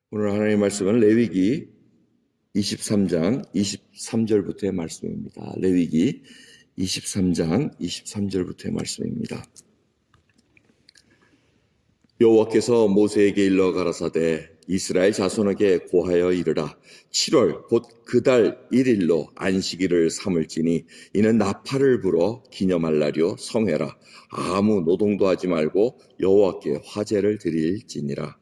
오늘 하나님의 말씀은 레위기 23장 23절부터의 말씀입니다. 레위기 23장 23절부터의 말씀입니다. 여호와께서 모세에게 일러 가라사대 이스라엘 자손에게 고하여 이르라. 7월 곧 그 달 1일로 안식일을 삼을지니 이는 나팔을 불어 기념할 날이요 성회라. 아무 노동도 하지 말고 여호와께 화제를 드릴지니라.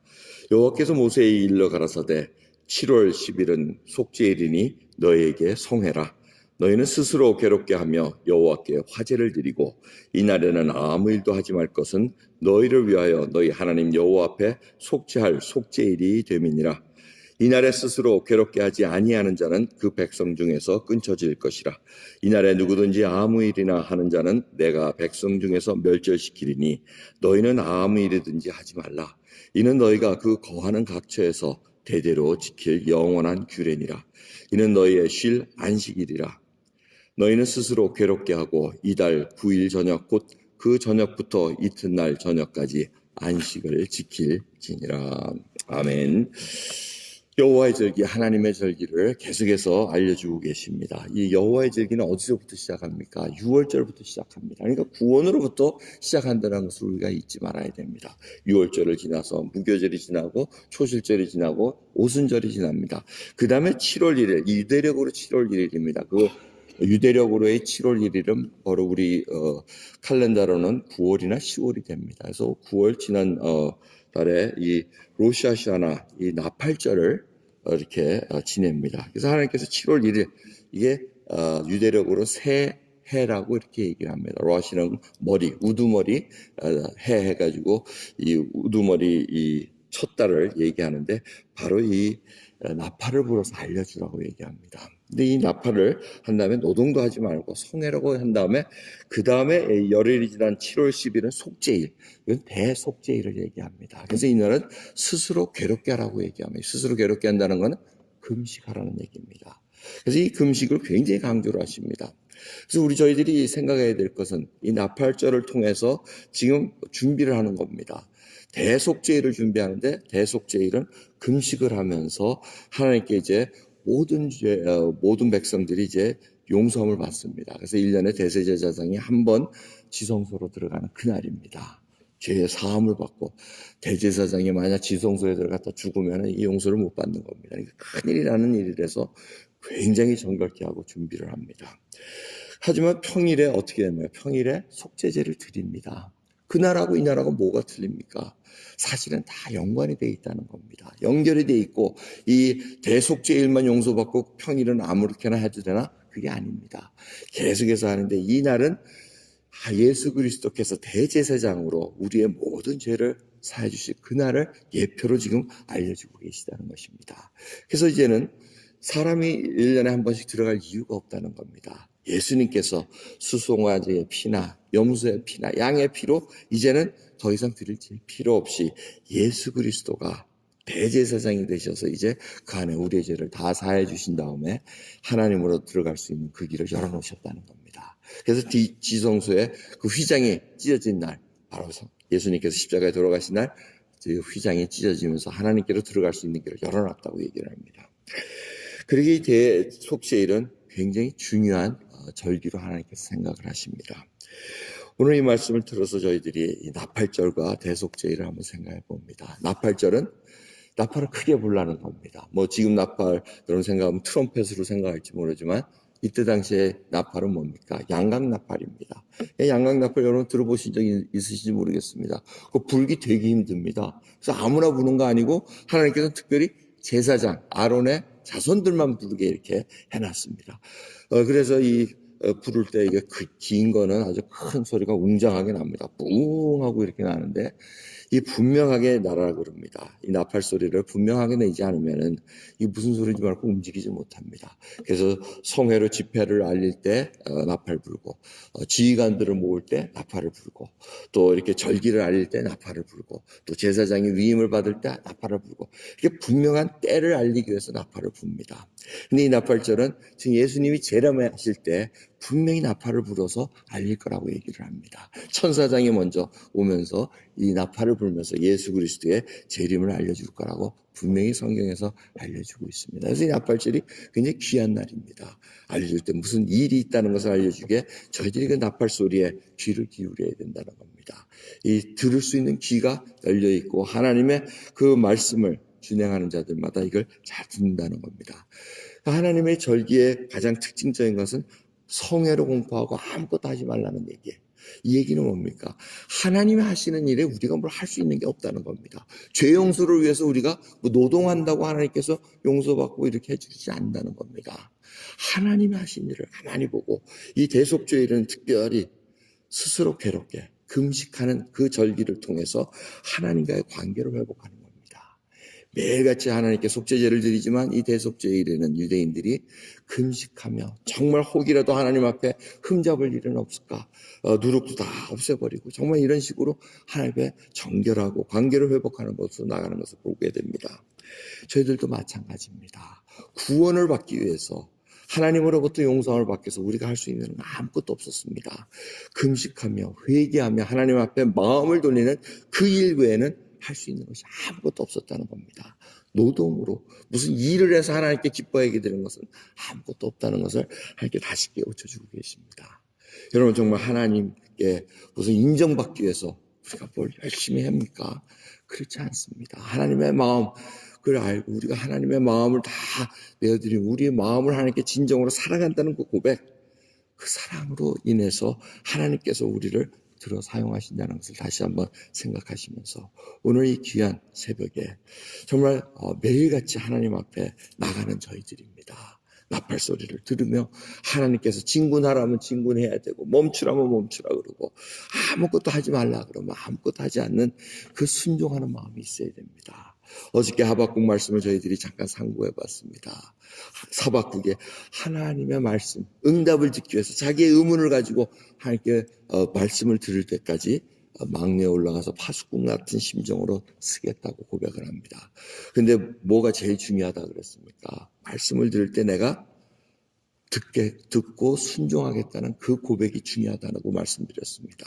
여호와께서 모세에게 일러 가라사대 7월 10일은 속죄일이니 너희에게 성회라. 너희는 스스로 괴롭게 하며 여호와께 화제를 드리고 이날에는 아무 일도 하지 말 것은 너희를 위하여 너희 하나님 여호와 앞에 속죄할 속죄일이 됨이니라. 이날에 스스로 괴롭게 하지 아니하는 자는 그 백성 중에서 끊쳐질 것이라. 이날에 누구든지 아무 일이나 하는 자는 내가 백성 중에서 멸절시키리니 너희는 아무 일이든지 하지 말라. 이는 너희가 그 거하는 각처에서 대대로 지킬 영원한 규례니라. 이는 너희의 쉴 안식일이라. 너희는 스스로 괴롭게 하고 이달 9일 저녁 곧 그 저녁부터 이튿날 저녁까지 안식을 지킬지니라. 아멘. 여호와의 절기, 하나님의 절기를 계속해서 알려주고 계십니다. 이 여호와의 절기는 어디서부터 시작합니까? 6월절부터 시작합니다. 그러니까 구원으로부터 시작한다는 것을 우리가 잊지 말아야 됩니다. 6월절을 지나서 무교절이 지나고 초실절이 지나고 오순절이 지납니다. 그 다음에 7월 1일, 유대력으로 7월 1일입니다. 그 유대력으로의 7월 1일은 바로 우리 칼렌다로는 9월이나 10월이 됩니다. 그래서 9월 지난 달에 이 로샤샤나 이 나팔절을 이렇게 지냅니다. 그래서 하나님께서 7월 1일 이게 유대력으로 새 해라고 이렇게 얘기를 합니다. 로시는 머리, 우두머리 해 해가지고 이 우두머리 이 첫 달을 얘기하는데 바로 이 나팔을 불어서 알려주라고 얘기합니다. 근데 이 나팔을 한 다음에 노동도 하지 말고 성회라고 한 다음에 그 다음에 열흘이 지난 7월 10일은 속죄일, 이건 대속죄일을 얘기합니다. 그래서 이날은 스스로 괴롭게 하라고 얘기합니다. 스스로 괴롭게 한다는 것은 금식하라는 얘기입니다. 그래서 이 금식을 굉장히 강조를 하십니다. 그래서 저희들이 생각해야 될 것은 이 나팔절을 통해서 지금 준비를 하는 겁니다. 대속죄일을 준비하는데 대속죄일은 금식을 하면서 하나님께 이제 모든 백성들이 이제 용서함을 받습니다. 그래서 1년에 대제사장이 한 번 지성소로 들어가는 그날입니다. 죄의 사함을 받고 대제사장이 만약 지성소에 들어갔다 죽으면 이 용서를 못 받는 겁니다. 그러니까 큰일이라는 일이라서 굉장히 정결케 하고 준비를 합니다. 하지만 평일에 어떻게 되나요? 평일에 속죄제를 드립니다. 그날하고 이날하고 뭐가 틀립니까? 사실은 다 연관이 되어 있다는 겁니다. 연결이 되어 있고 이 대속죄일만 용서받고 평일은 아무렇게나 해도 되나? 그게 아닙니다. 계속해서 하는데 이 날은 예수 그리스도께서 대제사장으로 우리의 모든 죄를 사해 주실 그날을 예표로 지금 알려주고 계시다는 것입니다. 그래서 이제는 사람이 1년에 한 번씩 들어갈 이유가 없다는 겁니다. 예수님께서 수송아지의 피나 염소의 피나 양의 피로 이제는 더 이상 드릴 필요 없이 예수 그리스도가 대제사장이 되셔서 이제 그 안에 우리의 죄를 다 사해 주신 다음에 하나님으로 들어갈 수 있는 그 길을 열어놓으셨다는 겁니다. 그래서 지성소에 그 휘장이 찢어진 날, 바로 예수님께서 십자가에 돌아가신 날, 그 휘장이 찢어지면서 하나님께로 들어갈 수 있는 길을 열어놨다고 얘기를 합니다. 그러기에 이 대속죄일은 굉장히 중요한 절기로 하나님께서 생각을 하십니다. 오늘 이 말씀을 들어서 저희들이 이 나팔절과 대속죄일을 한번 생각해 봅니다. 나팔절은 나팔을 크게 불라는 겁니다. 뭐 지금 나팔 여러분 생각하면 트럼펫으로 생각할지 모르지만 이때 당시에 나팔은 뭡니까? 양각 나팔입니다. 양각 나팔 여러분 들어보신 적이 있으신지 모르겠습니다. 그 불기 되게 힘듭니다. 그래서 아무나 부는 거 아니고 하나님께서 특별히 제사장 아론의 자손들만 부르게 이렇게 해놨습니다. 그래서 이 부를 때 이게 긴 거는 아주 큰 소리가 웅장하게 납니다. 뿡 하고 이렇게 나는데 이 분명하게 나라고 그럽니다. 이 나팔 소리를 분명하게 내지 않으면은 이 무슨 소리인지 말고 움직이지 못합니다. 그래서 성회로 집회를 알릴 때 나팔 불고 지휘관들을 모을 때 나팔을 불고 또 이렇게 절기를 알릴 때 나팔을 불고 또 제사장이 위임을 받을 때 나팔을 불고 이렇게 분명한 때를 알리기 위해서 나팔을 붑니다. 근데 이 나팔절은 지금 예수님이 재림하실 때 분명히 나팔을 불어서 알릴 거라고 얘기를 합니다. 천사장이 먼저 오면서 이 나팔을 불면서 예수 그리스도의 재림을 알려줄 거라고 분명히 성경에서 알려주고 있습니다. 그래서 이 나팔절이 굉장히 귀한 날입니다. 알려줄 때 무슨 일이 있다는 것을 알려주기에 저희들이 그 나팔 소리에 귀를 기울여야 된다는 겁니다. 이 들을 수 있는 귀가 열려 있고 하나님의 그 말씀을 준행하는 자들마다 이걸 잘 듣는다는 겁니다. 하나님의 절기의 가장 특징적인 것은 성회로 공포하고 아무것도 하지 말라는 얘기예요. 이 얘기는 뭡니까? 하나님이 하시는 일에 우리가 뭘 할 수 있는 게 없다는 겁니다. 죄 용서를 위해서 우리가 뭐 노동한다고 하나님께서 용서받고 이렇게 해주지 않는다는 겁니다. 하나님이 하신 일을 가만히 보고 이 대속죄일은 특별히 스스로 괴롭게 금식하는 그 절기를 통해서 하나님과의 관계를 회복하는 겁니다. 매일같이 하나님께 속죄제를 드리지만 이 대속죄일에는 유대인들이 금식하며 정말 혹이라도 하나님 앞에 흠잡을 일은 없을까? 누룩도 다 없애버리고 정말 이런 식으로 하나님께 정결하고 관계를 회복하는 것으로 나가는 것을 보게 됩니다. 저희들도 마찬가지입니다. 구원을 받기 위해서 하나님으로부터 용서를 받기 위해서 우리가 할 수 있는 건 아무것도 없었습니다. 금식하며 회개하며 하나님 앞에 마음을 돌리는 그 일 외에는 할 수 있는 것이 아무것도 없었다는 겁니다. 노동으로 무슨 일을 해서 하나님께 기뻐하게 되는 것은 아무것도 없다는 것을 하나님께 다시 깨우쳐주고 계십니다. 여러분 정말 하나님께 무슨 인정받기 위해서 우리가 뭘 열심히 합니까? 그렇지 않습니다. 하나님의 마음 그걸 알고 우리가 하나님의 마음을 다 내어드리고 우리의 마음을 하나님께 진정으로 사랑한다는 그 고백, 그 사랑으로 인해서 하나님께서 우리를 들어 사용하신다는 것을 다시 한번 생각하시면서 오늘 이 귀한 새벽에 정말 매일같이 하나님 앞에 나가는 저희들입니다. 나팔 소리를 들으며 하나님께서 진군하라면 진군해야 되고 멈추라면 멈추라 그러고 아무것도 하지 말라 그러면 아무것도 하지 않는 그 순종하는 마음이 있어야 됩니다. 어저께 하박국 말씀을 저희들이 잠깐 상고해 봤습니다. 하박국의 하나님의 말씀, 응답을 듣기 위해서 자기의 의문을 가지고 하나님께 말씀을 들을 때까지 막내에 올라가서 파수꾼 같은 심정으로 쓰겠다고 고백을 합니다. 근데 뭐가 제일 중요하다 그랬습니까? 말씀을 들을 때 내가 듣고 순종하겠다는 그 고백이 중요하다고 말씀드렸습니다.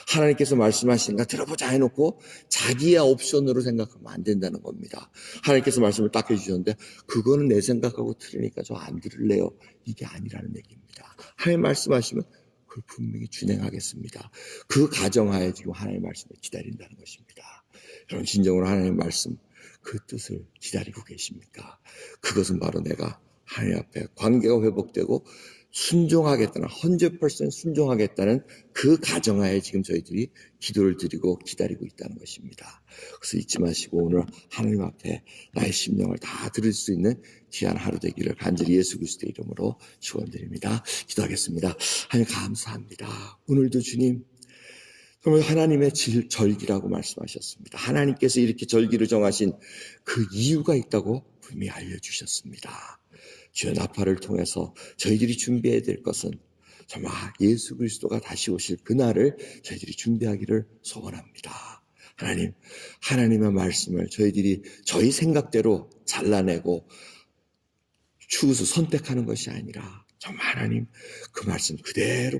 하나님께서 말씀하시는가 들어보자 해놓고 자기의 옵션으로 생각하면 안 된다는 겁니다. 하나님께서 말씀을 딱 해주셨는데 그거는 내 생각하고 틀리니까 저 안 들을래요. 이게 아니라는 얘기입니다. 하나님 말씀하시면 그걸 분명히 준행하겠습니다. 그 가정하에 지금 하나님의 말씀을 기다린다는 것입니다. 여러분 진정으로 하나님의 말씀 그 뜻을 기다리고 계십니까? 그것은 바로 내가 하나님 앞에 관계가 회복되고 순종하겠다는 100% 순종하겠다는 그 가정하에 지금 저희들이 기도를 드리고 기다리고 있다는 것입니다. 그래서 잊지 마시고 오늘 하나님 앞에 나의 심령을 다 들을 수 있는 귀한 하루 되기를 간절히 예수 그리스도의 이름으로 축원드립니다. 기도하겠습니다. 하나님 감사합니다. 오늘도 주님 정말 하나님의 절기라고 말씀하셨습니다. 하나님께서 이렇게 절기를 정하신 그 이유가 있다고 분명히 알려주셨습니다. 주의 나팔을 통해서 저희들이 준비해야 될 것은 정말 예수 그리스도가 다시 오실 그날을 저희들이 준비하기를 소원합니다. 하나님, 하나님의 말씀을 저희들이 저희 생각대로 잘라내고 추구해서 선택하는 것이 아니라 정말 하나님 그 말씀 그대로